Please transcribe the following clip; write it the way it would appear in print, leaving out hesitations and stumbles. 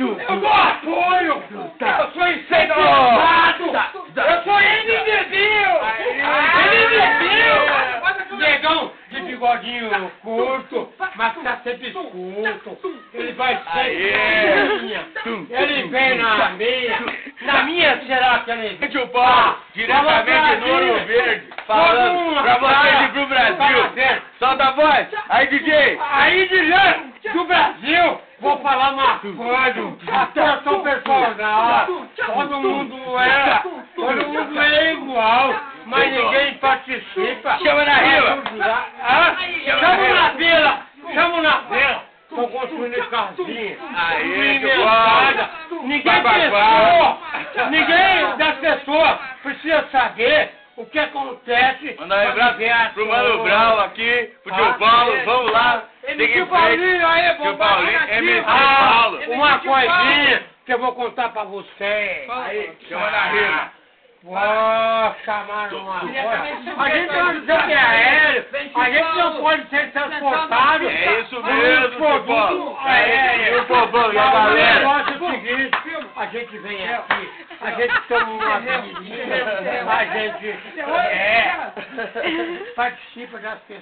Eu dou apoio! Eu sou incentivado! Eu sou NDBio! NDBio! Negão de bigodinho curto, mas tá sempre escuto. Ele vai sempre na minha. Ele vem na minha. Na minha será que ele vem? Tio Paulo, diretamente do Ouro Verde, falando pra vocês e pro Brasil. Solta a voz! Aí, DJ! Aí, DJ do Brasil! Vou falar uma coisa, atenção personal, todo mundo é igual, mas ninguém participa. Chama na rima! Chama na vila, tô construindo casinha, Aí, ninguém das pessoas precisa saber o que acontece. Manda um abraço pro Mano Brau aqui, pro Tio Paulo, vamos lá. Tio Paulinho aí, Tio Paulinho, MC Paulo. Uma coisinha que eu vou contar pra você. Aí, chama na rima. Chamaram uma coisa. A gente não dizer que é aéreo, a gente não pode ser transportado. É isso mesmo, Tio Paulo. E o povão, e a galera? O negócio é o seguinte, a gente vem aqui, a gente toma uma bebidinha, a gente participa das pessoas.